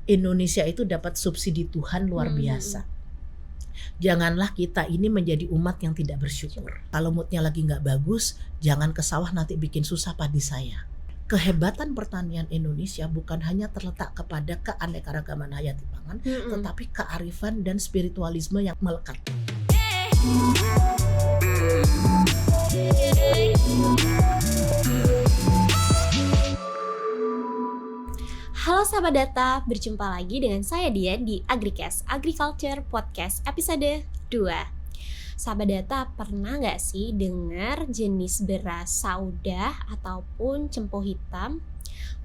Indonesia itu dapat subsidi Tuhan luar biasa. Janganlah kita ini menjadi umat yang tidak bersyukur. Kalau moodnya lagi nggak bagus, jangan ke sawah nanti bikin susah padi saya. Kehebatan pertanian Indonesia bukan hanya terletak kepada keanekaragaman hayati pangan, tetapi kearifan dan spiritualisme yang melekat. Halo sahabat data, berjumpa lagi dengan saya Dia di Agricast, Agriculture Podcast episode 2. Sahabat data, pernah gak sih dengar jenis beras saudah ataupun cempo hitam?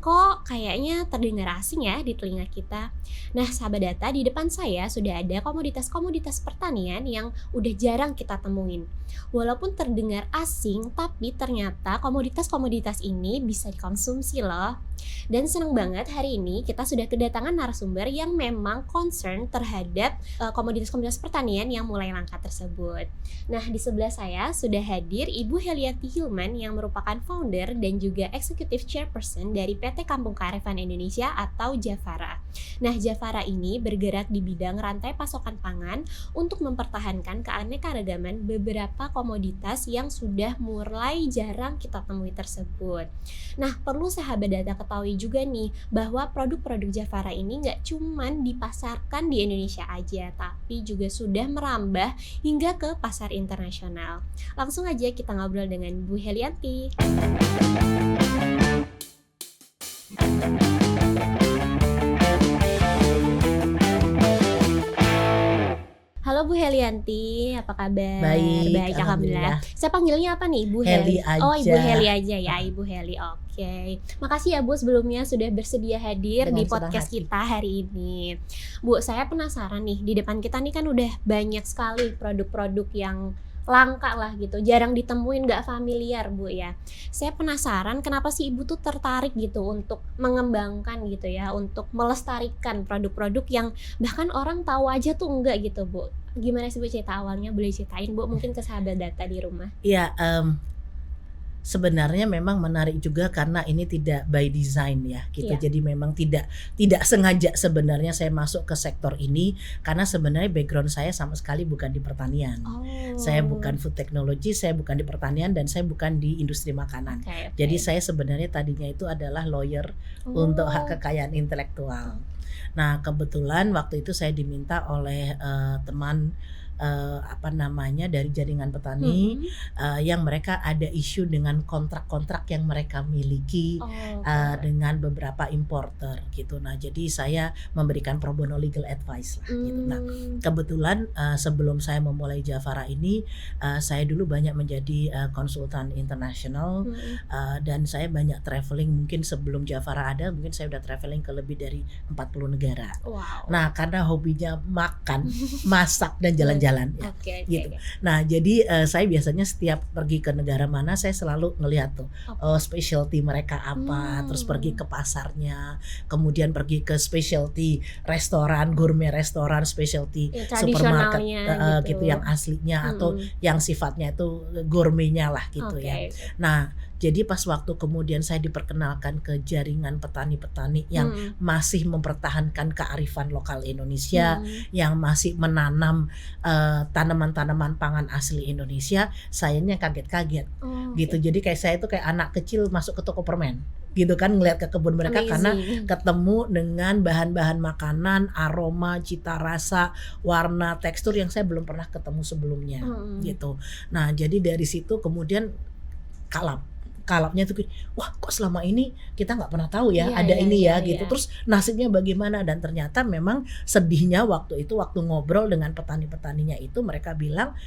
Kok kayaknya terdengar asing ya di telinga kita? Nah sahabat data, di depan saya sudah ada komoditas-komoditas pertanian yang udah jarang kita temuin. Walaupun terdengar asing, tapi ternyata komoditas-komoditas ini bisa dikonsumsi loh. Dan senang banget hari ini kita sudah kedatangan narasumber yang memang concern terhadap komoditas-komoditas pertanian yang mulai langka tersebut. Nah di sebelah saya sudah hadir Ibu Helianti Hilman yang merupakan founder dan juga executive chairperson dari PT Kampung Kearifan Indonesia atau Javara. Nah Javara ini bergerak di bidang rantai pasokan pangan untuk mempertahankan keanekaragaman beberapa komoditas yang sudah mulai jarang kita temui tersebut. Nah perlu sahabat data ketahui juga nih bahwa produk-produk Javara ini nggak cuman dipasarkan di Indonesia aja, tapi juga sudah merambah hingga ke pasar internasional. Langsung aja kita ngobrol dengan Bu Helianti. Halo Bu Helianti, apa kabar? Baik, Alhamdulillah. Saya panggilnya apa nih, Ibu Heli aja. Oh, Ibu Heli aja ya, Ibu Heli. Oke. Makasih ya Bu sebelumnya sudah bersedia hadir Dengan di podcast kita hari ini. Bu, saya penasaran nih, di depan kita nih kan udah banyak sekali produk-produk yang langka lah gitu, jarang ditemuin, gak familiar Bu ya. Saya penasaran kenapa sih Ibu tuh tertarik gitu untuk mengembangkan gitu ya, untuk melestarikan produk-produk yang bahkan orang tahu aja tuh enggak gitu Bu. Gimana sih Bu cerita awalnya, boleh ceritain Bu mungkin ke sahabat data di rumah? Iya, sebenarnya memang menarik juga karena ini tidak by design ya gitu. Iya. Jadi memang tidak sengaja sebenarnya saya masuk ke sektor ini karena sebenarnya background saya sama sekali bukan di pertanian. Oh. Saya bukan food technology, saya bukan di pertanian dan saya bukan di industri makanan. Okay. Jadi saya sebenarnya tadinya itu adalah lawyer untuk hak kekayaan intelektual. Nah, kebetulan waktu itu saya diminta oleh teman dari jaringan petani yang mereka ada isu dengan kontrak-kontrak yang mereka miliki dengan beberapa importer gitu. Nah, jadi saya memberikan pro bono legal advice lah gitu. Nah, kebetulan sebelum saya memulai Javara ini saya dulu banyak menjadi konsultan internasional dan saya banyak traveling. Mungkin sebelum Javara ada, mungkin saya udah traveling ke lebih dari 40 negara. Wow. Nah, karena hobinya makan, masak dan jalan-jalan ya, gitu. Nah, jadi saya biasanya setiap pergi ke negara mana saya selalu ngelihat tuh specialty mereka apa, terus pergi ke pasarnya, kemudian pergi ke specialty restoran, gourmet restoran, specialty supermarket gitu yang aslinya atau yang sifatnya itu gourmetnya lah gitu ya. Nah, jadi pas waktu kemudian saya diperkenalkan ke jaringan petani-petani yang masih mempertahankan kearifan lokal Indonesia, yang masih menanam tanaman-tanaman pangan asli Indonesia, sayanya kaget-kaget gitu. Jadi kayak saya itu kayak anak kecil masuk ke toko permen gitu kan, ngelihat ke kebun mereka. Amazing. Karena ketemu dengan bahan-bahan makanan, aroma, cita rasa, warna, tekstur yang saya belum pernah ketemu sebelumnya gitu. Nah, jadi dari situ kemudian kalapnya tuh, wah kok selama ini kita nggak pernah tahu ya gitu. Terus nasibnya bagaimana? Dan ternyata memang sedihnya waktu ngobrol dengan petani-petaninya itu mereka bilang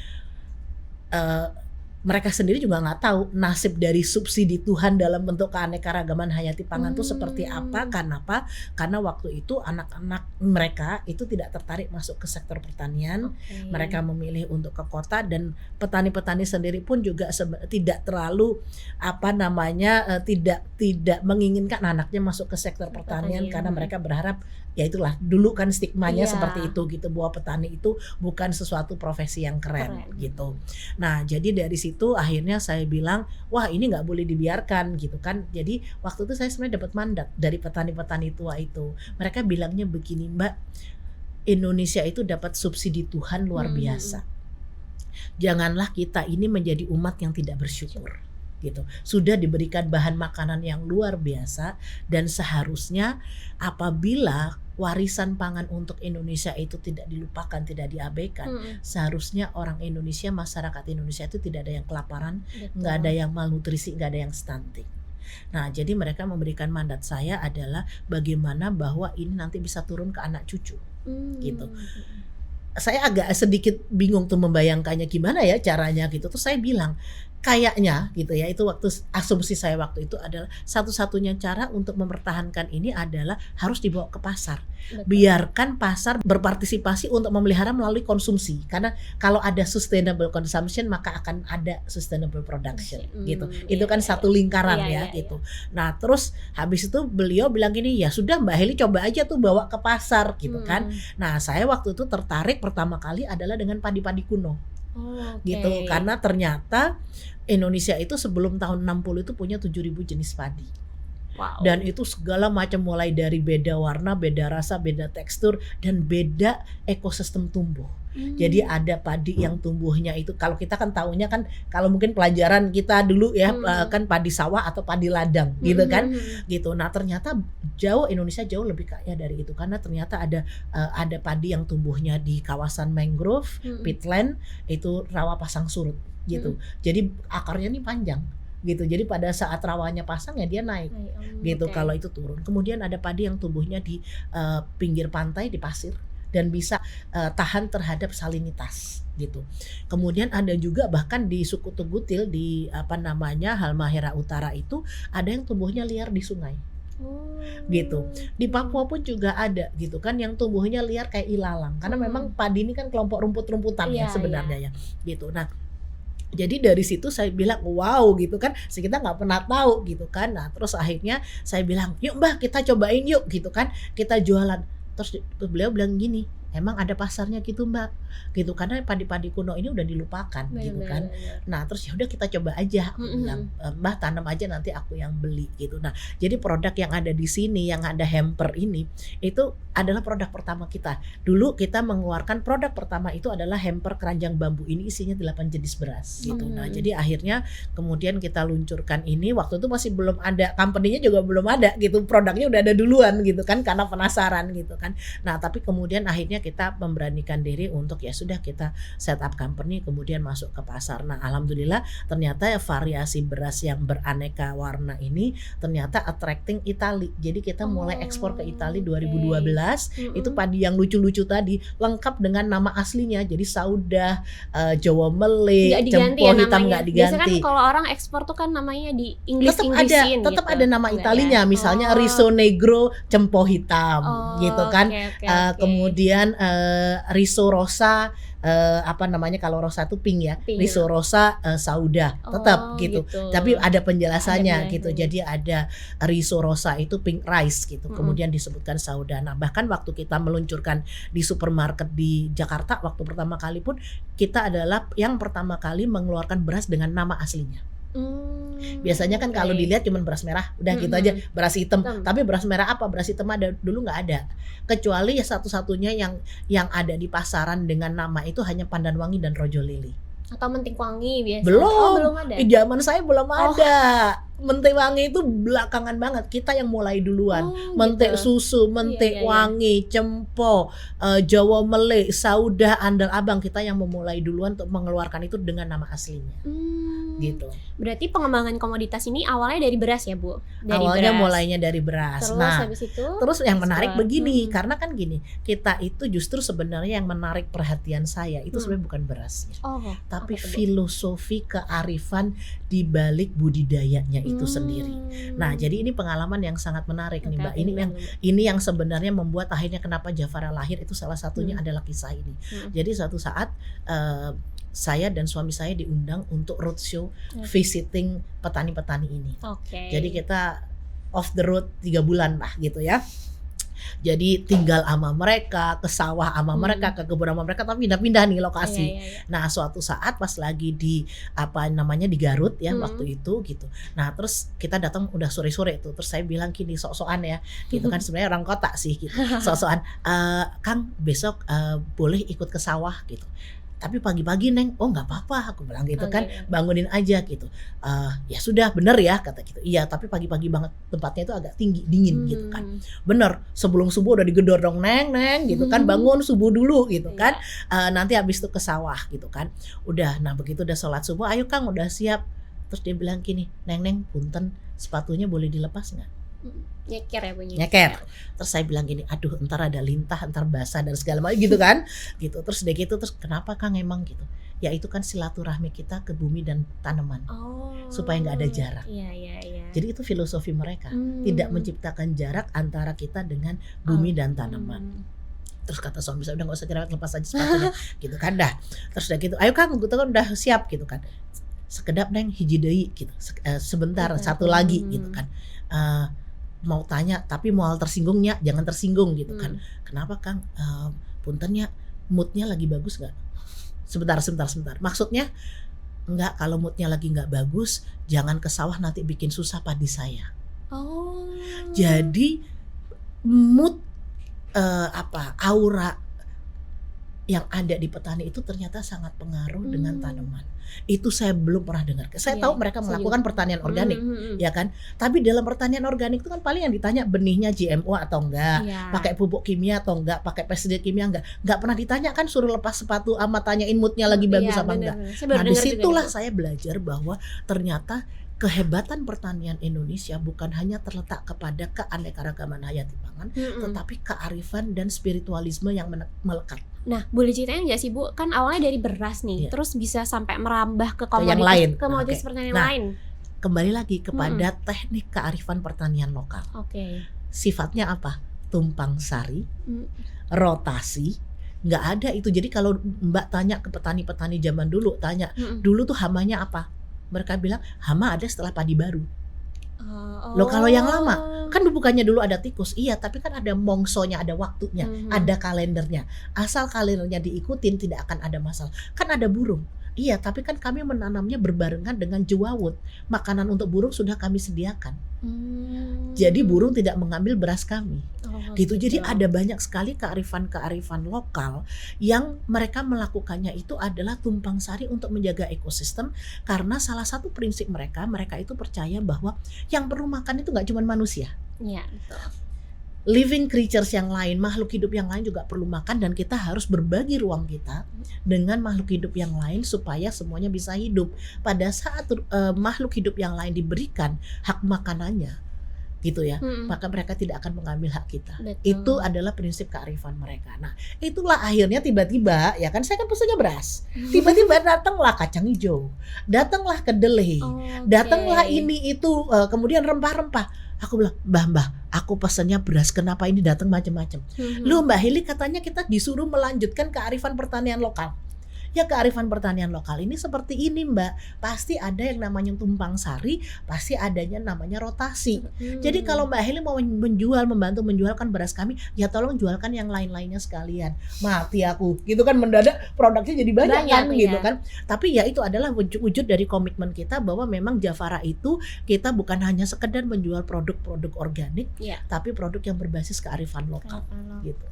mereka sendiri juga nggak tahu nasib dari subsidi Tuhan dalam bentuk keanekaragaman hayati pangan itu seperti apa. Kenapa? Karena waktu itu anak-anak mereka itu tidak tertarik masuk ke sektor pertanian. Mereka memilih untuk ke kota, dan petani-petani sendiri pun juga tidak terlalu tidak menginginkan anaknya masuk ke sektor pertanian karena mereka berharap, ya itulah dulu kan stigmanya seperti itu gitu, bahwa petani itu bukan sesuatu profesi yang keren gitu. Nah, jadi dari situ situ akhirnya saya bilang, wah ini nggak boleh dibiarkan gitu kan. Jadi waktu itu saya sebenarnya dapat mandat dari petani-petani tua itu. Mereka bilangnya begini, Mbak, Indonesia itu dapat subsidi Tuhan luar biasa. Janganlah kita ini menjadi umat yang tidak bersyukur. Gitu. Sudah diberikan bahan makanan yang luar biasa, dan seharusnya apabila warisan pangan untuk Indonesia itu tidak dilupakan, tidak diabaikan, seharusnya orang Indonesia, masyarakat Indonesia itu tidak ada yang kelaparan, nggak ada yang malnutrisi, nggak ada yang stunting. Nah, jadi mereka memberikan mandat saya adalah bagaimana bahwa ini nanti bisa turun ke anak cucu, gitu. Saya agak sedikit bingung tuh membayangkannya gimana ya caranya gitu. Terus saya bilang kayaknya gitu ya, itu waktu asumsi saya waktu itu adalah satu-satunya cara untuk mempertahankan ini adalah harus dibawa ke pasar. Betul. Biarkan pasar berpartisipasi untuk memelihara melalui konsumsi, karena kalau ada sustainable consumption maka akan ada sustainable production gitu. Itu kan satu lingkaran gitu. Nah, terus habis itu beliau bilang gini, ya sudah Mbak Heli coba aja tuh bawa ke pasar gitu kan. Nah, saya waktu itu tertarik pertama kali adalah dengan padi-padi kuno. Gitu, karena ternyata Indonesia itu sebelum tahun 60 itu punya 7.000 jenis padi. Wow. Dan itu segala macam, mulai dari beda warna, beda rasa, beda tekstur, dan beda ekosistem tumbuh. Jadi ada padi yang tumbuhnya itu, kalau kita kan taunya kan, kalau mungkin pelajaran kita dulu ya kan padi sawah atau padi ladang gitu kan, gitu. Nah ternyata Indonesia jauh lebih kaya dari itu, karena ternyata ada padi yang tumbuhnya di kawasan mangrove, peatland, itu rawa pasang surut gitu. Jadi akarnya nih panjang gitu. Jadi pada saat rawanya pasang ya dia naik gitu. Kalau itu turun. Kemudian ada padi yang tumbuhnya di pinggir pantai, di pasir, dan bisa tahan terhadap salinitas gitu. Kemudian ada juga bahkan di suku Tegutil di Halmahera Utara itu ada yang tumbuhnya liar di sungai. Gitu. Di Papua pun juga ada gitu kan yang tumbuhnya liar kayak ilalang, karena memang padi ini kan kelompok rumput-rumputan ya sebenarnya ya gitu. Nah, jadi dari situ saya bilang wow gitu kan, kita nggak pernah tahu gitu kan. Nah terus akhirnya saya bilang, yuk Mbak kita cobain yuk gitu kan, kita jualan. Terus beliau bilang gini, emang ada pasarnya gitu Mbak gitu, karena padi-padi kuno ini udah dilupakan gitu kan. Nah terus ya udah kita coba aja, aku bilang Mbak tanam aja nanti aku yang beli gitu. Nah jadi produk yang ada di sini, yang ada hamper ini, itu adalah produk pertama kita. Dulu kita mengeluarkan produk pertama itu adalah hamper keranjang bambu, ini isinya 8 jenis beras gitu. Nah jadi akhirnya kemudian kita luncurkan ini, waktu itu masih belum ada, company-nya juga belum ada gitu, produknya udah ada duluan gitu kan, karena penasaran gitu kan. Nah tapi kemudian akhirnya kita memberanikan diri untuk ya sudah kita set up company, kemudian masuk ke pasar. Nah alhamdulillah ternyata ya variasi beras yang beraneka warna ini ternyata attracting Itali. Jadi kita mulai ekspor ke Itali 2012. Itu padi yang lucu-lucu tadi lengkap dengan nama aslinya, jadi Saudah, Jawa Mele, Cempo Hitam, nggak diganti. Biasanya kan kalau orang ekspor tuh kan namanya di Inggris-Inggrisin gitu. Tetap ada nama Italinya, misalnya Riso Negro, Cempo Hitam gitu kan. Kemudian Riso Rosa, kalau rosa itu pink ya, Riso Rosa Saudah tetap gitu. Tapi ada penjelasannya gitu. Jadi ada Riso Rosa itu pink rice gitu. Kemudian disebutkan Saudah. Nah, bahkan waktu kita meluncurkan di supermarket di Jakarta waktu pertama kali pun, kita adalah yang pertama kali mengeluarkan beras dengan nama aslinya. Biasanya kan kalau dilihat cuma beras merah, udah gitu aja, beras hitam. Tapi beras merah apa, beras hitam ada dulu nggak ada. Kecuali ya satu-satunya yang ada di pasaran dengan nama itu hanya Pandanwangi dan Rojo Lili. Atau Mentingwangi biasanya. Belum ada. Zaman saya belum ada. Mentingwangi itu belakangan banget, kita yang mulai duluan. Mentik gitu. Susu, Mentikwangi, Cempo, Jawa Mele, Saudah, Andal Abang, kita yang memulai duluan untuk mengeluarkan itu dengan nama aslinya. Gitu. Berarti pengembangan komoditas ini awalnya dari beras ya Bu? Awalnya mulainya dari beras. Terus habis itu? Terus yang menarik begini, karena kan gini, kita itu justru sebenarnya yang menarik perhatian saya itu sebenarnya bukan berasnya, tapi filosofi kearifan di balik budidayanya itu sendiri. Nah, jadi ini pengalaman yang sangat menarik nih Mbak. Ini yang sebenarnya membuat akhirnya kenapa Jafara lahir, itu salah satunya adalah kisah ini. Jadi suatu saat saya dan suami saya diundang untuk roadshow visiting petani-petani ini. Jadi kita off the road 3 bulan lah gitu ya. Jadi tinggal sama mereka, ke sawah sama mereka, ke kebun sama mereka, tapi pindah-pindah nih lokasi. Nah, suatu saat pas lagi di di Garut ya waktu itu gitu. Nah, terus kita datang udah sore-sore tuh. Terus saya bilang gini, sok-sokan ya, gitu kan, sebenarnya orang kota sih gitu. Sok-sokan, Kang besok boleh ikut ke sawah gitu. Tapi pagi-pagi Neng, oh nggak apa-apa, aku bilang gitu kan, bangunin aja gitu. Ya sudah, bener ya kata gitu. Iya, tapi pagi-pagi banget, tempatnya itu agak tinggi, dingin gitu kan. Bener, sebelum subuh udah digedor dong, Neng gitu kan, bangun subuh dulu gitu kan. Nanti habis itu ke sawah gitu kan. Udah, nah begitu udah sholat subuh, ayo Kang udah siap. Terus dia bilang gini, Neng punten, sepatunya boleh dilepas nggak? Nyeker ya bunyi. Nyeker. Terus saya bilang gini, aduh ntar ada lintah, ntar basah dan segala macam gitu kan. Gitu. Terus udah gitu, terus kenapa Kang emang gitu? Ya itu kan silaturahmi kita ke bumi dan tanaman. Supaya nggak ada jarak. Jadi itu filosofi mereka. Tidak menciptakan jarak antara kita dengan bumi dan tanaman. Terus kata suami saya, udah gak usah cerewet, lepas aja sepatunya. Gitu kan dah. Terus udah gitu, ayo Kang gitu kan udah siap gitu kan. Sekedap Neng hiji deui gitu. Sebentar, satu lagi gitu kan. Mau tanya tapi mau tersinggungnya jangan tersinggung gitu kan. Kenapa Kang? Puntennya moodnya lagi bagus nggak? Sebentar. Maksudnya nggak, kalau moodnya lagi nggak bagus jangan ke sawah, nanti bikin susah padi saya. Jadi mood aura yang ada di petani itu ternyata sangat pengaruh dengan tanaman. Itu saya belum pernah dengar. Saya tahu mereka melakukan pertanian organik, ya kan. Tapi dalam pertanian organik itu kan paling yang ditanya benihnya GMO atau enggak, pakai pupuk kimia atau enggak, pakai pestisida kimia enggak. Enggak pernah ditanya kan, suruh lepas sepatu sama tanyain moodnya lagi bagus apa enggak. Nah disitulah saya belajar bahwa ternyata kehebatan pertanian Indonesia bukan hanya terletak kepada keanekaragaman hayati pangan, tetapi kearifan dan spiritualisme yang melekat. Nah, boleh ceritain nggak sih Bu? Kan awalnya dari beras nih, terus bisa sampai merambah ke komoditas pertanian lain. Kembali lagi kepada teknik kearifan pertanian lokal. Sifatnya apa? Tumpang sari, rotasi. Nggak ada itu. Jadi kalau Mbak tanya ke petani-petani zaman dulu, tanya dulu tuh hamanya apa? Mereka bilang hama ada setelah padi baru. Loh kalau yang lama kan bukannya dulu ada tikus, iya, tapi kan ada mongsonya, ada waktunya, ada kalendernya. Asal kalendernya diikutin tidak akan ada masalah. Kan ada burung, iya, tapi kan kami menanamnya berbarengan dengan jewawut. Makanan untuk burung sudah kami sediakan. Jadi burung tidak mengambil beras kami. Gitu. Jadi ada banyak sekali kearifan-kearifan lokal yang mereka melakukannya itu adalah tumpang sari untuk menjaga ekosistem, karena salah satu prinsip mereka itu percaya bahwa yang perlu makan itu nggak cuma manusia. Iya, betul. Living creatures yang lain, makhluk hidup yang lain juga perlu makan, dan kita harus berbagi ruang kita dengan makhluk hidup yang lain supaya semuanya bisa hidup. Pada saat makhluk hidup yang lain diberikan hak makanannya, gitu ya, maka mereka tidak akan mengambil hak kita. Betul. Itu adalah prinsip kearifan mereka. Nah, itulah akhirnya tiba-tiba, ya kan saya kan pesennya beras. Tiba-tiba datanglah kacang hijau, datanglah kedelai, datanglah ini itu, kemudian rempah-rempah. Aku bilang, Mbah, aku pesennya beras, kenapa ini datang macam-macam? Loh Mbak Heli, katanya kita disuruh melanjutkan kearifan pertanian lokal. Ya kearifan pertanian lokal ini seperti ini Mbak, pasti ada yang namanya tumpang sari, pasti adanya namanya rotasi. Jadi kalau Mbak Heli mau membantu menjualkan beras kami, ya tolong jualkan yang lain-lainnya sekalian. Mati aku, gitu kan, mendadak produknya jadi banyak kan, gitu kan. Tapi ya itu adalah wujud dari komitmen kita bahwa memang Jafara itu kita bukan hanya sekedar menjual produk-produk organik, tapi produk yang berbasis kearifan lokal. Gitu.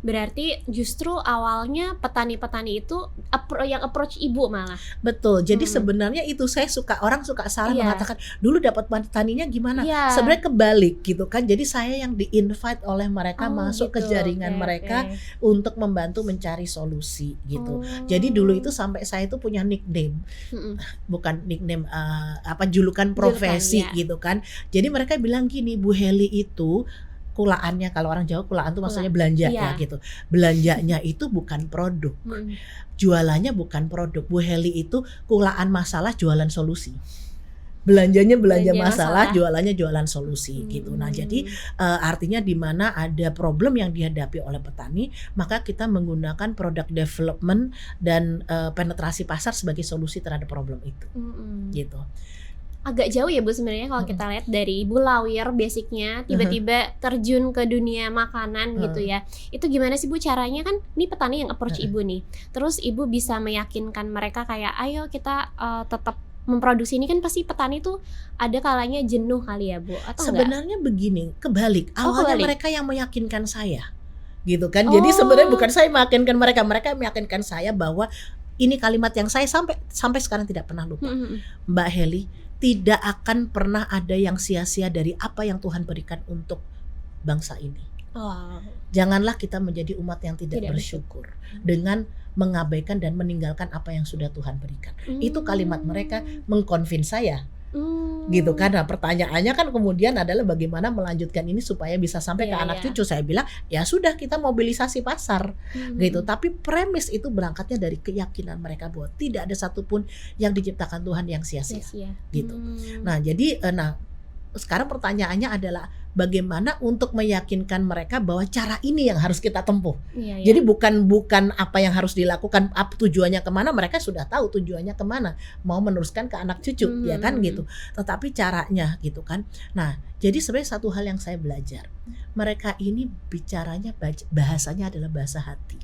Berarti justru awalnya petani-petani itu yang approach ibu malah. Betul. Jadi sebenarnya itu orang suka salah mengatakan dulu dapat petaninya gimana. Sebenarnya kebalik gitu kan. Jadi saya yang di-invite oleh mereka masuk ke jaringan mereka untuk membantu mencari solusi gitu. Jadi dulu itu sampai saya itu punya nickname. Bukan nickname julukan profesi gitu kan. Jadi mereka bilang gini, Bu Heli itu kulaannya, kalau orang Jawa kulaan itu maksudnya belanja ya gitu. Belanjanya itu bukan produk. Jualannya bukan produk. Bu Heli itu kulaan masalah, jualan solusi. Belanjanya belanja masalah, jualannya jualan solusi gitu. Nah, jadi artinya di mana ada problem yang dihadapi oleh petani, maka kita menggunakan product development dan penetrasi pasar sebagai solusi terhadap problem itu. Gitu. agak jauh ya Bu sebenarnya kalau kita lihat dari Ibu lawyer basicnya tiba-tiba terjun ke dunia makanan gitu ya. Itu gimana sih Bu caranya, kan ini petani yang approach Ibu nih. Terus Ibu bisa meyakinkan mereka kayak ayo kita tetap memproduksi ini, kan pasti petani tuh ada kalanya jenuh kali ya Bu, atau sebenarnya enggak? Begini, kebalik. Awalnya kebalik. mereka yang meyakinkan saya. Gitu kan. Jadi sebenarnya bukan saya meyakinkan mereka, mereka meyakinkan saya bahwa ini kalimat yang saya sampai sekarang tidak pernah lupa. Mbak Heli, tidak akan pernah ada yang sia-sia dari apa yang Tuhan berikan untuk bangsa ini. Janganlah kita menjadi umat yang tidak bersyukur dengan mengabaikan dan meninggalkan apa yang sudah Tuhan berikan. Itu kalimat mereka mengkonvins saya. Gitu kan. Nah, pertanyaannya kan kemudian adalah bagaimana melanjutkan ini supaya bisa sampai ke anak cucu. Saya bilang ya sudah, kita mobilisasi pasar gitu. Tapi premis itu berangkatnya dari keyakinan mereka bahwa tidak ada satupun yang diciptakan Tuhan yang sia-sia gitu. Nah jadi sekarang pertanyaannya adalah bagaimana untuk meyakinkan mereka bahwa cara ini yang harus kita tempuh. Jadi bukan apa yang harus dilakukan, tujuannya kemana, mereka sudah tahu tujuannya kemana, mau meneruskan ke anak cucu, ya kan gitu. Tetapi caranya gitu kan. Nah, jadi sebenarnya satu hal yang saya belajar, mereka ini bicaranya bahasanya adalah bahasa hati.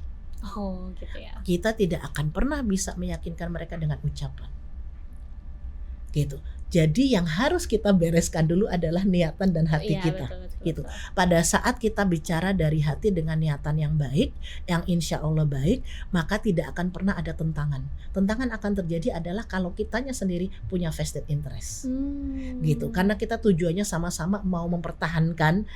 Gitu ya. Kita tidak akan pernah bisa meyakinkan mereka dengan ucapan. Gitu. Jadi yang harus kita bereskan dulu adalah niatan dan hati kita. Betul. Gitu. Pada saat kita bicara dari hati dengan niatan yang baik, yang insya Allah baik, maka tidak akan pernah ada tentangan. Tentangan akan terjadi adalah kalau kitanya sendiri punya vested interest. Gitu. Karena kita tujuannya sama-sama mau mempertahankan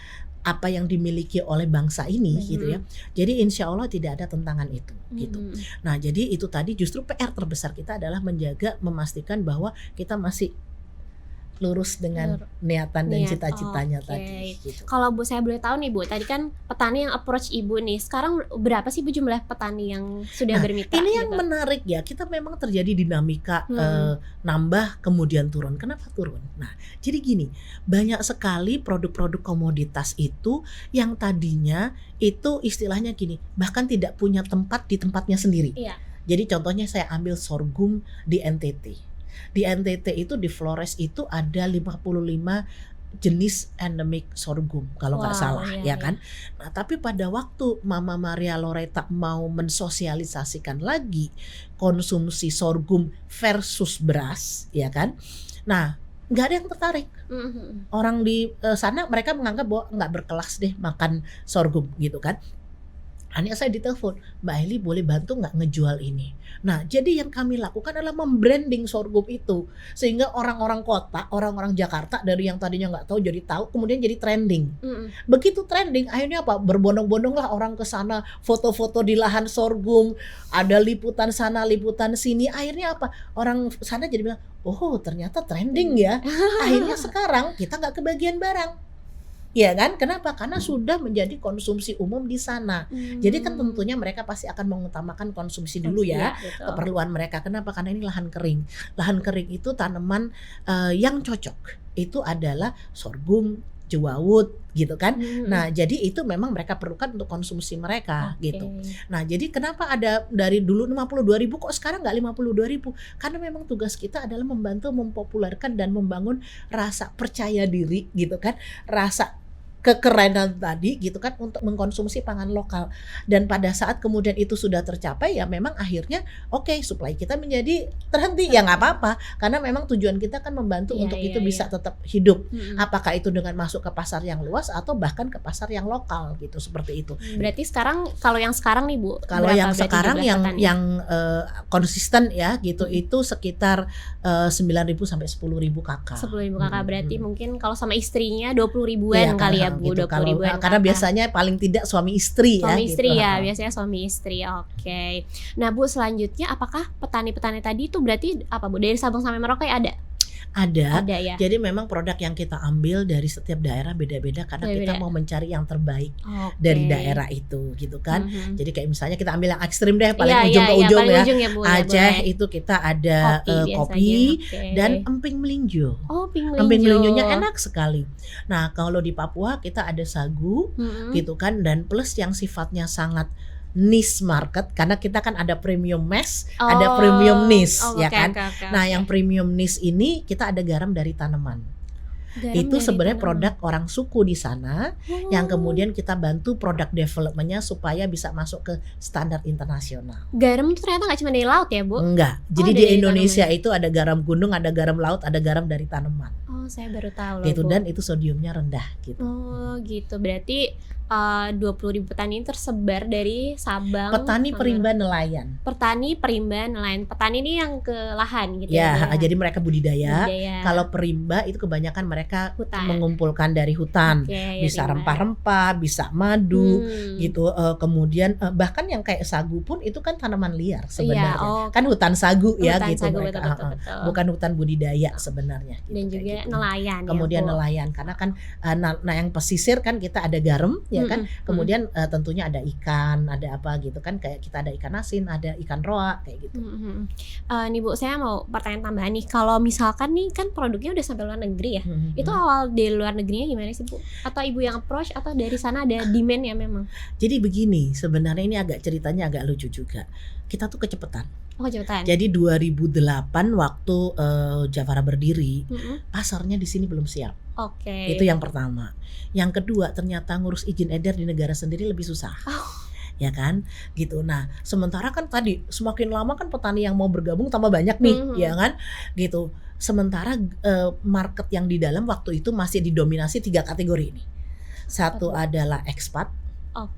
apa yang dimiliki oleh bangsa ini gitu ya. Jadi insya Allah tidak ada tentangan itu gitu. Nah jadi itu tadi justru PR terbesar kita adalah menjaga, memastikan bahwa kita masih lurus dengan niatan dan cita-citanya tadi gitu. Kalau Bu saya boleh tahu nih Bu, tadi kan petani yang approach Ibu nih, sekarang berapa sih Bu jumlah petani yang sudah bermitra? Ini yang menarik ya, kita memang terjadi dinamika nambah kemudian turun. Kenapa turun? Nah jadi gini, banyak sekali produk-produk komoditas itu yang tadinya itu istilahnya gini, bahkan tidak punya tempat di tempatnya sendiri. Jadi contohnya saya ambil sorghum di NTT. Di NTT itu di Flores itu ada 55 jenis endemik sorghum kalau nggak salah ya kan. Nah tapi pada waktu Mama Maria Loretta mau mensosialisasikan lagi konsumsi sorghum versus beras ya kan. Nah nggak ada yang tertarik. Orang di sana mereka menganggap bahwa nggak berkelas deh makan sorghum gitu kan. Hanya saya ditelepon, Mbak Heli boleh bantu nggak ngejual ini? Nah jadi yang kami lakukan adalah membranding sorghum itu, sehingga orang-orang kota, orang-orang Jakarta dari yang tadinya nggak tahu jadi tahu, kemudian jadi trending. Begitu trending, akhirnya apa? Berbondong-bondong lah orang ke sana, foto-foto di lahan sorghum, ada liputan sana, liputan sini. Akhirnya apa? Orang sana jadi bilang, oh ternyata trending ya. Akhirnya sekarang kita nggak kebagian barang. Ya kan? Kenapa? Karena sudah menjadi konsumsi umum di sana. Jadi kan tentunya mereka pasti akan mengutamakan konsumsi dulu ya, keperluan mereka. Kenapa? Karena ini lahan kering. Lahan kering itu tanaman yang cocok. Itu adalah sorghum, jewawut gitu kan. Nah jadi itu memang mereka perlukan untuk konsumsi mereka gitu. Nah jadi kenapa ada dari dulu 52.000 kok sekarang nggak 52.000? Karena memang tugas kita adalah membantu mempopulerkan dan membangun rasa percaya diri gitu kan, rasa kekerenan tadi gitu kan untuk mengkonsumsi pangan lokal. Dan pada saat kemudian itu sudah tercapai ya memang akhirnya supply kita menjadi terhenti ya nggak apa-apa, karena memang tujuan kita kan membantu untuk itu bisa tetap hidup. Apakah itu dengan masuk ke pasar yang luas atau bahkan ke pasar yang lokal gitu, seperti itu. Berarti sekarang kalau yang sekarang nih Bu, kalau yang sekarang yang konsisten ya gitu itu sekitar 9.000 sampai 10.000 kakak. 10.000 kakak berarti mungkin kalau sama istrinya 20.000-an kali ya Bu, gitu. 20.000-an karena biasanya paling tidak suami istri istri gitu. Ya biasanya suami istri. Nah Bu, selanjutnya apakah petani-petani tadi itu berarti apa Bu, dari Sabang sampai Merauke ada? Ada ya. Jadi memang produk yang kita ambil dari setiap daerah beda-beda karena kita mau mencari yang terbaik dari daerah itu gitu kan. Jadi kayak misalnya kita ambil yang ekstrim deh, paling ujung ke ujung ya. Bu, Aceh itu kita ada kopi dan emping melinjo. Emping melinjonya enak sekali. Nah kalau di Papua kita ada sagu gitu kan, dan plus yang sifatnya sangat niche market, karena kita kan ada premium mass, ada premium niche, ya kan. Nah, yang premium niche ini kita ada garam dari tanaman. Itu sebenarnya produk orang suku di sana yang kemudian kita bantu produk developmentnya supaya bisa masuk ke standar internasional. Garam itu ternyata nggak cuma dari laut ya, Bu? Enggak. Jadi di Indonesia itu ada garam gunung, ada garam laut, ada garam dari tanaman. Oh, saya baru tahu loh, gitu, Bu. Dan itu sodiumnya rendah gitu. Oh, gitu. Berarti 20.000 petani tersebar dari Sabang. Petani perimba nelayan. Petani perimba nelayan. Petani ini yang ke lahan gitu ya. Jadi mereka budidaya. Kalau perimba itu kebanyakan mereka mengumpulkan dari hutan. Bisa rempah-rempah, bisa madu gitu. Kemudian bahkan yang kayak sagu pun itu kan tanaman liar sebenarnya. Kan hutan sagu ya gitu sagu, mereka. Betul. Bukan hutan budidaya sebenarnya. Dan gitu, juga gitu. Nelayan. Kemudian nelayan karena kan yang pesisir kan kita ada garam. Ya kan, kemudian tentunya ada ikan, ada apa gitu kan, kayak kita ada ikan asin, ada ikan roa kayak gitu. Nih Bu, saya mau pertanyaan tambahan nih, kalau misalkan nih kan produknya udah sampai luar negeri ya, itu awal dari luar negerinya gimana sih Bu? Atau Ibu yang approach atau dari sana ada demand ya memang? Jadi begini, sebenarnya ini ceritanya agak lucu juga. Kita tuh kecepatan. Oh, kecepatan. Jadi 2008 waktu Javara berdiri, pasarnya di sini belum siap. Itu yang pertama. Yang kedua, ternyata ngurus izin edar di negara sendiri lebih susah. Ya kan, gitu. Nah, sementara kan tadi semakin lama kan petani yang mau bergabung tambah banyak nih, ya kan, gitu. Sementara market yang di dalam waktu itu masih didominasi 3 kategori ini. Satu adalah ekspat.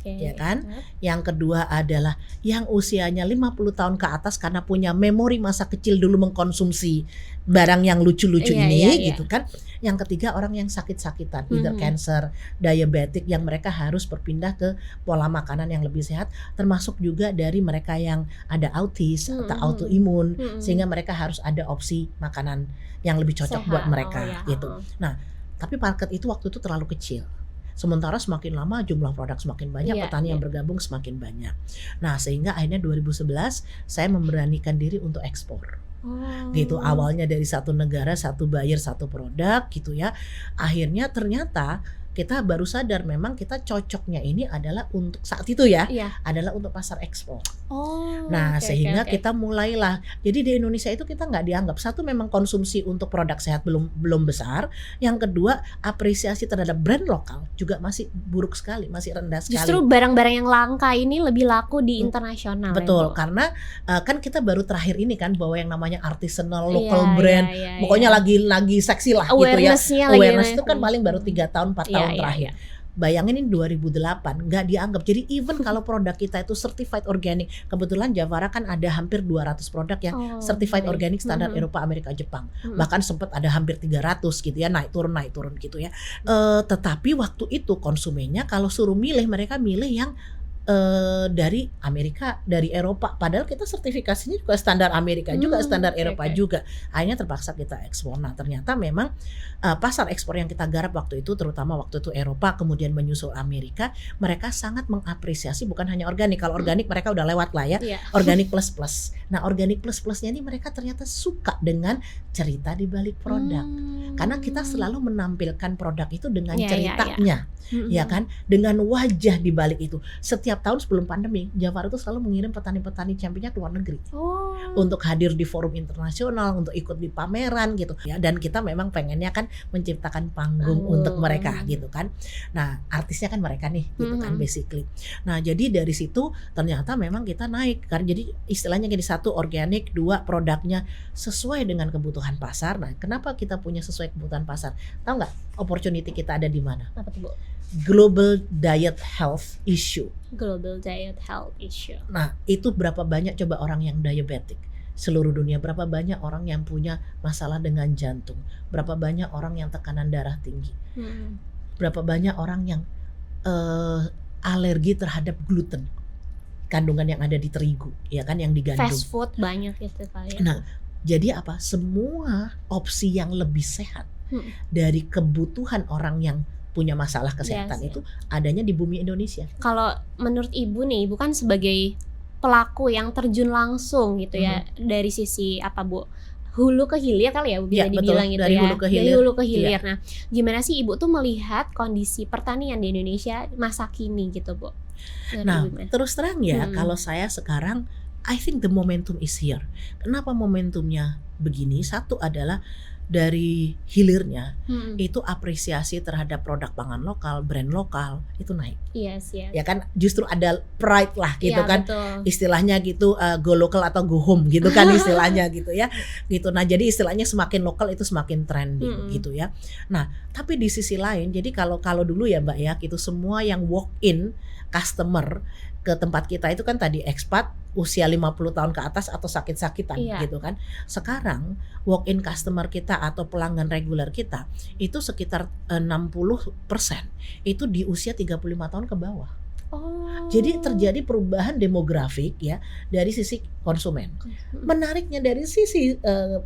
Ya kan? Yang kedua adalah yang usianya 50 tahun ke atas karena punya memori masa kecil dulu mengkonsumsi barang yang lucu-lucu gitu kan. Yang ketiga orang yang sakit-sakitan, either cancer, diabetik, yang mereka harus berpindah ke pola makanan yang lebih sehat, termasuk juga dari mereka yang ada autis atau autoimun, sehingga mereka harus ada opsi makanan yang lebih cocok buat mereka gitu. Nah, tapi market itu waktu itu terlalu kecil. Sementara semakin lama jumlah produk semakin banyak, petani yang bergabung semakin banyak. Nah, sehingga akhirnya 2011 saya memberanikan diri untuk ekspor. Gitu, awalnya dari satu negara, satu buyer, satu produk gitu ya. Akhirnya ternyata kita baru sadar memang kita cocoknya ini adalah untuk saat itu adalah untuk pasar ekspor. Sehingga kita mulailah. Jadi di Indonesia itu kita nggak dianggap, satu memang konsumsi untuk produk sehat belum besar. Yang kedua apresiasi terhadap brand lokal juga masih buruk sekali, masih rendah sekali. Justru barang-barang yang langka ini lebih laku di internasional. Betul, karena kan kita baru terakhir ini kan bawa yang namanya artisanal local brand. Pokoknya lagi seksi lah gitu ya. Awareness itu kan paling baru 3 tahun 4 tahun terakhir. Bayangin ini 2008 nggak dianggap. Jadi even kalau produk kita itu certified organic, kebetulan Javara kan ada hampir 200 produk yang certified organic standar Eropa, Amerika, Jepang. Bahkan sempat ada hampir 300 gitu ya, naik turun gitu ya. Tetapi waktu itu konsumennya kalau suruh milih, mereka milih yang dari Amerika, dari Eropa, padahal kita sertifikasinya juga standar Amerika juga, standar Eropa juga. Akhirnya terpaksa kita ekspor. Nah, ternyata memang pasar ekspor yang kita garap waktu itu, terutama waktu itu Eropa, kemudian menyusul Amerika, mereka sangat mengapresiasi bukan hanya organik. Kalau organik mereka udah lewat lah ya, organik plus. Nah, organik plus-plusnya ini mereka ternyata suka dengan cerita di balik produk. Karena kita selalu menampilkan produk itu dengan ceritanya. Ya kan, dengan wajah di balik itu. Setiap tahun sebelum pandemi, Javara itu selalu mengirim petani-petani championnya ke luar negeri untuk hadir di forum internasional, untuk ikut di pameran gitu ya. Dan kita memang pengennya kan menciptakan panggung untuk mereka gitu kan. Nah, artisnya kan mereka nih gitu kan basically. Nah, jadi dari situ ternyata memang kita naik kan. Jadi istilahnya jadi satu organik, dua produknya sesuai dengan kebutuhan pasar. Nah, kenapa kita punya sesuai kebutuhan pasar? Tahu nggak opportunity kita ada di mana? Apa tuh, Bu? Global diet health issue. Global diet health issue. Nah, itu berapa banyak coba orang yang diabetik seluruh dunia, berapa banyak orang yang punya masalah dengan jantung, berapa banyak orang yang tekanan darah tinggi, berapa banyak orang yang alergi terhadap gluten, kandungan yang ada di terigu, ya kan, yang digandum. Fast food banyak itu kali. Nah, jadi apa? Semua opsi yang lebih sehat dari kebutuhan orang yang punya masalah kesehatan itu adanya di bumi Indonesia. Kalau menurut Ibu nih, Ibu kan sebagai pelaku yang terjun langsung gitu ya, dari sisi apa Bu, hulu ke hilir kali ya bisa dibilang gitu dari ya. Hulu ke hilir. Dari hulu ke hilir. Nah, gimana sih Ibu tuh melihat kondisi pertanian di Indonesia masa kini gitu, Bu? Nah, terus terang ya, kalau saya sekarang I think the momentum is here. Kenapa momentumnya begini? Satu adalah dari hilirnya itu apresiasi terhadap produk pangan lokal, brand lokal itu naik. Yes. Ya kan, justru ada pride lah gitu kan. Betul. Istilahnya gitu go local atau go home gitu kan istilahnya gitu ya. Gitu. Nah, jadi istilahnya semakin lokal itu semakin trending gitu ya. Nah, tapi di sisi lain jadi kalau dulu ya Mbak ya gitu semua yang walk in customer ke tempat kita itu kan tadi ekspat usia 50 tahun ke atas atau sakit-sakitan gitu kan. Sekarang walk-in customer kita atau pelanggan reguler kita itu sekitar 60% itu di usia 35 tahun ke bawah. Jadi terjadi perubahan demografik ya dari sisi konsumen. Menariknya dari sisi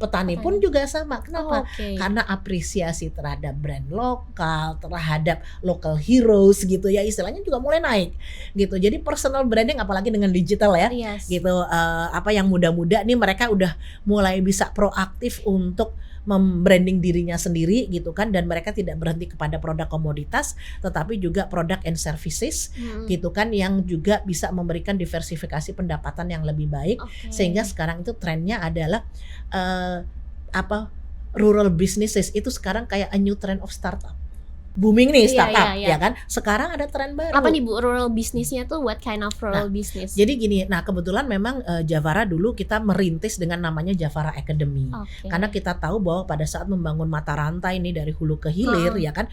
petani pun juga sama. Kenapa? Karena apresiasi terhadap brand lokal, terhadap local heroes gitu ya istilahnya juga mulai naik gitu. Jadi personal branding apalagi dengan digital ya gitu apa yang muda-muda nih mereka udah mulai bisa proaktif untuk membranding dirinya sendiri gitu kan dan mereka tidak berhenti kepada produk komoditas tetapi juga produk and services gitu kan yang juga bisa memberikan diversifikasi pendapatan yang lebih baik sehingga sekarang itu trennya adalah rural businesses itu sekarang kayak a new trend of startup. Booming nih startup ya kan. Sekarang ada tren baru. Apa nih Bu rural bisnisnya tuh what kind of rural business? Jadi gini, nah kebetulan memang Javara dulu kita merintis dengan namanya Javara Academy. Karena kita tahu bahwa pada saat membangun mata rantai nih dari hulu ke hilir ya kan.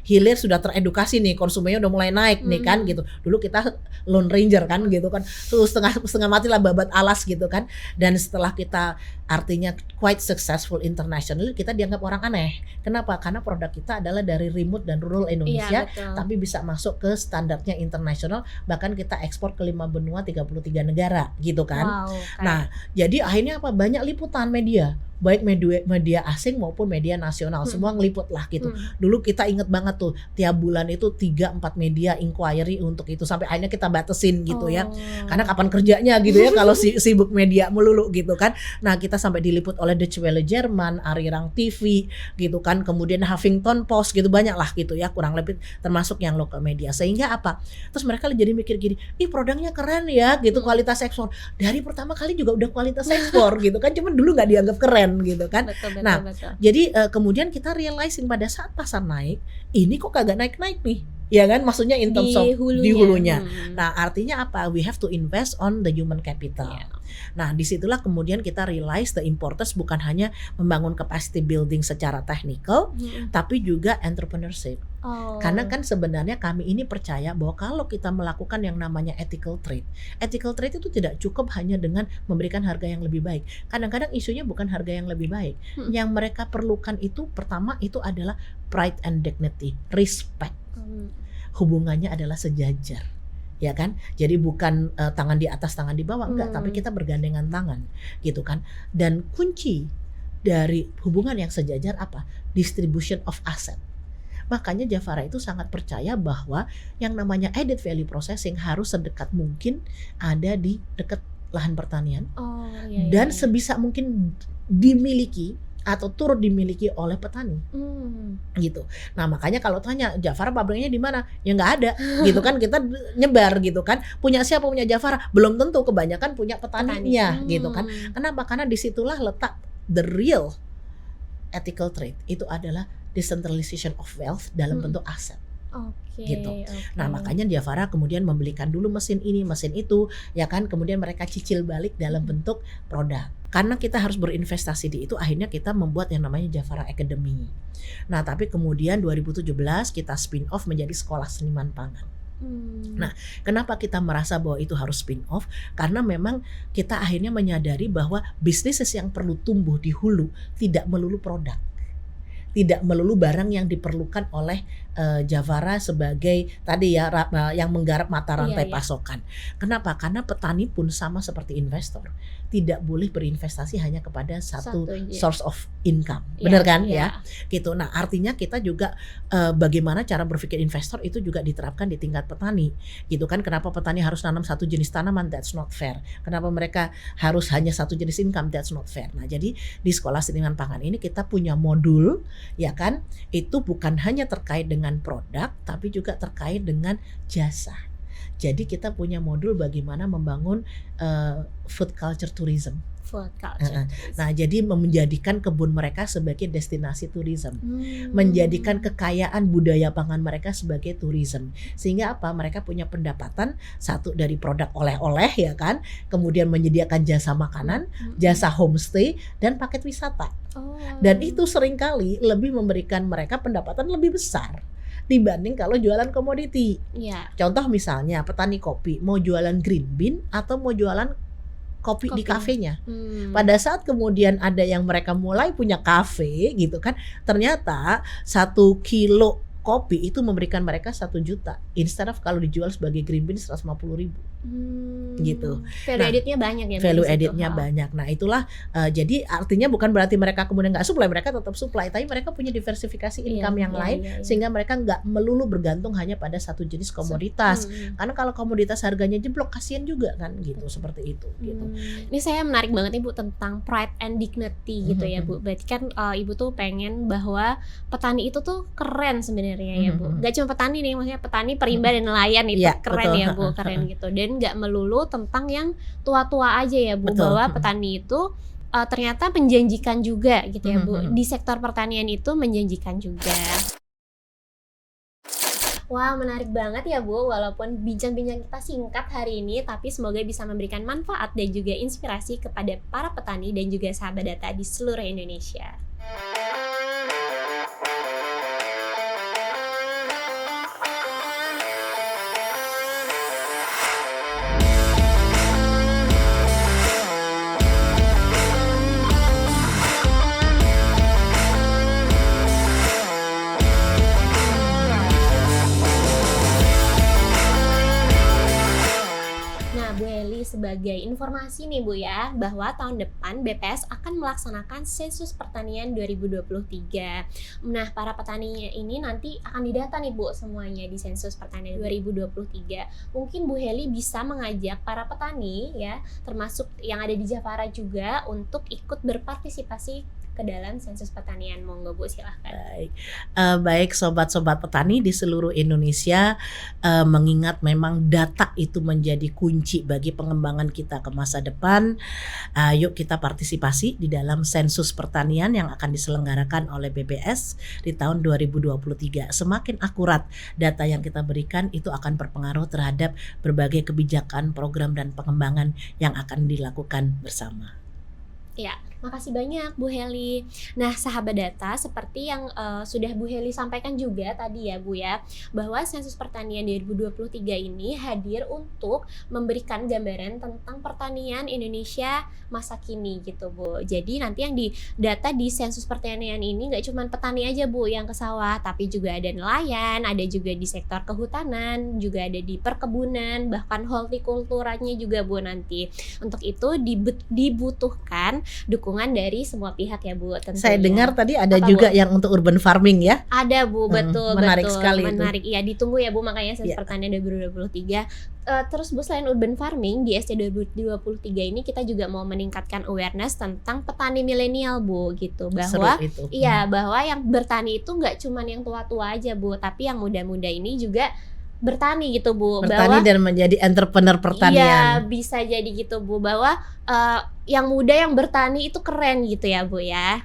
Hilir sudah teredukasi nih, konsumennya udah mulai naik nih kan gitu. Dulu kita Lone Ranger kan gitu kan. Tuh setengah mati lah babat alas gitu kan. Dan setelah kita artinya quite successful internationally kita dianggap orang aneh. Kenapa? Karena produk kita adalah dari remote dan rural Indonesia tapi bisa masuk ke standarnya internasional bahkan kita ekspor ke 5 benua 33 negara gitu kan. Nah, jadi akhirnya apa? Banyak liputan media baik media asing maupun media nasional semua ngeliput lah gitu. Dulu kita inget banget tuh tiap bulan itu 3-4 media inquiry untuk itu sampai akhirnya kita batasin gitu ya. Karena kapan kerjanya gitu ya kalau sibuk media melulu gitu kan. Nah, kita sampai diliput oleh Deutsche Welle Jerman, Arirang TV gitu kan. Kemudian Huffington Post gitu banyak lah gitu ya kurang lebih termasuk yang lokal media. Sehingga apa? Terus mereka jadi mikir gini, ih produknya keren ya gitu kualitas ekspor. Dari pertama kali juga udah kualitas ekspor gitu kan. Cuman dulu gak dianggap keren gitu kan. Betul. Jadi kemudian kita realizing pada saat pasar naik, ini kok kagak naik-naik nih. Ya kan, maksudnya in terms of di hulunya. Nah, artinya apa? We have to invest on the human capital. Nah, disitulah kemudian kita realize the importance bukan hanya membangun capacity building secara technical, tapi juga entrepreneurship. Karena kan sebenarnya kami ini percaya bahwa kalau kita melakukan yang namanya ethical trade itu tidak cukup hanya dengan memberikan harga yang lebih baik. Kadang-kadang isunya bukan harga yang lebih baik. Yang mereka perlukan itu pertama itu adalah pride and dignity, respect. Hubungannya adalah sejajar. Ya kan, jadi bukan tangan di atas tangan di bawah enggak, tapi kita bergandengan tangan gitu kan. Dan kunci dari hubungan yang sejajar apa? Distribution of asset. Makanya Javara itu sangat percaya bahwa yang namanya added value processing harus sedekat mungkin ada di dekat lahan pertanian dan sebisa mungkin dimiliki atau turut dimiliki oleh petani gitu. Nah makanya kalau tanya Javara pabriknya di mana, ya nggak ada gitu kan, kita nyebar gitu kan. Punya siapa punya Javara? Belum tentu, kebanyakan punya petaninya gitu kan. Kenapa? Karena disitulah letak the real ethical trade, itu adalah decentralization of wealth dalam bentuk aset. Gitu. Nah makanya Javara kemudian membelikan dulu mesin ini, mesin itu, ya kan. Kemudian mereka cicil balik dalam bentuk produk. Karena kita harus berinvestasi di itu, akhirnya kita membuat yang namanya Javara Academy. Nah tapi kemudian 2017 kita spin off menjadi Sekolah Seniman Pangan. Nah, kenapa kita merasa bahwa itu harus spin off? Karena memang kita akhirnya menyadari bahwa bisnis yang perlu tumbuh di hulu tidak melulu produk. Tidak melulu barang yang diperlukan oleh Javara sebagai tadi ya yang menggarap mata rantai pasokan. Kenapa? Karena petani pun sama seperti investor, tidak boleh berinvestasi hanya kepada satu source of income, benar kan ya? Gitu. Nah artinya kita juga bagaimana cara berpikir investor itu juga diterapkan di tingkat petani, gitu kan? Kenapa petani harus nanam satu jenis tanaman? That's not fair. Kenapa mereka harus hanya satu jenis income? That's not fair. Nah jadi di sekolah seniman pangan ini kita punya modul, ya kan, itu bukan hanya terkait dengan produk tapi juga terkait dengan jasa. Jadi kita punya modul bagaimana membangun food culture tourism. Nah, jadi menjadikan kebun mereka sebagai destinasi tourism, menjadikan kekayaan budaya pangan mereka sebagai tourism. Sehingga apa? Mereka punya pendapatan satu dari produk oleh-oleh, ya kan, kemudian menyediakan jasa makanan, jasa homestay dan paket wisata. Dan itu seringkali lebih memberikan mereka pendapatan lebih besar dibanding kalau jualan komoditi. Contoh misalnya petani kopi mau jualan green bean atau mau jualan kopi di kafenya. Pada saat kemudian ada yang mereka mulai punya kafe gitu kan, ternyata 1 kilo kopi itu memberikan mereka 1 juta instead of kalau dijual sebagai green bean 150.000 gitu. Value added-nya banyak ya. Value added-nya banyak. Nah itulah jadi artinya bukan berarti mereka kemudian nggak supply, mereka tetap supply, tapi mereka punya diversifikasi income yang lain sehingga mereka nggak melulu bergantung hanya pada satu jenis komoditas. Karena kalau komoditas harganya jeblok kasihan juga kan gitu, seperti itu gitu. Ini saya menarik banget Ibu tentang pride and dignity gitu ya Bu. Berarti kan Ibu tuh pengen bahwa petani itu tuh keren sebenarnya ya Bu. Gak cuma petani nih, maksudnya petani, perimba dan nelayan itu keren ya Bu, keren gitu. Dan nggak melulu tentang yang tua-tua aja ya Bu, bahwa petani itu ternyata menjanjikan juga gitu ya Bu. Di sektor pertanian itu menjanjikan juga. Wah, menarik banget ya Bu, walaupun bincang-bincang kita singkat hari ini, tapi semoga bisa memberikan manfaat dan juga inspirasi kepada para petani dan juga sahabat data di seluruh Indonesia. Sebagai informasi nih Bu ya, bahwa tahun depan BPS akan melaksanakan sensus pertanian 2023. Nah, para petani ini nanti akan didata nih Bu semuanya di sensus pertanian 2023. Mungkin Bu Heli bisa mengajak para petani ya, termasuk yang ada di Javara juga, untuk ikut berpartisipasi ke dalam sensus pertanian. Monggo Bu, silahkan. Baik sobat-sobat petani di seluruh Indonesia, mengingat memang data itu menjadi kunci bagi pengembangan kita ke masa depan. Yuk kita partisipasi di dalam sensus pertanian yang akan diselenggarakan oleh BPS di tahun 2023. Semakin akurat data yang kita berikan, itu akan berpengaruh terhadap berbagai kebijakan, program dan pengembangan yang akan dilakukan bersama. Ya, makasih banyak Bu Heli. Nah, sahabat data, seperti yang sudah Bu Heli sampaikan juga tadi ya Bu ya, bahwa sensus pertanian 2023 ini hadir untuk memberikan gambaran tentang pertanian Indonesia masa kini gitu Bu. Jadi nanti yang didata di sensus pertanian ini nggak cuma petani aja Bu yang ke sawah, tapi juga ada nelayan, ada juga di sektor kehutanan, juga ada di perkebunan, bahkan hortikulturanya juga Bu nanti. Untuk itu dibutuhkan dukungan dari semua pihak ya Bu tentunya. Saya dengar tadi ada juga Bu? Yang untuk urban farming ya? Ada Bu, betul. Menarik sekali menarik. itu. Iya, ditunggu ya Bu, makanya sensus pertanian 2023. Terus Bu, selain urban farming di SC 2023 ini kita juga mau meningkatkan awareness tentang petani milenial Bu gitu, bahwa bahwa yang bertani itu nggak cuma yang tua-tua aja Bu, tapi yang muda-muda ini juga bertani gitu Bu, bertani bahwa, dan menjadi entrepreneur pertanian. Iya, bisa jadi gitu Bu, bahwa yang muda yang bertani itu keren gitu ya Bu ya.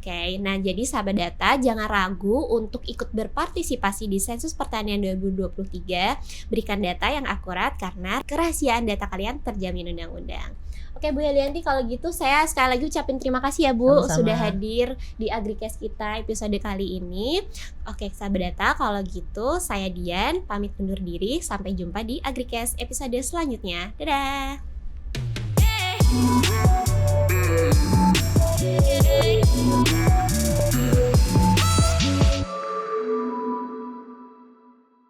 Oke. Nah, jadi sahabat data jangan ragu untuk ikut berpartisipasi di sensus pertanian 2023. Berikan data yang akurat karena kerahasiaan data kalian terjamin undang-undang. Oke Bu Helianti, kalau gitu saya sekali lagi ucapin terima kasih ya Bu. Sama-sama. Sudah hadir di Agricast kita episode kali ini. Oke sahabat data, kalau gitu saya Dian pamit undur diri. Sampai jumpa di Agricast episode selanjutnya. Dadah.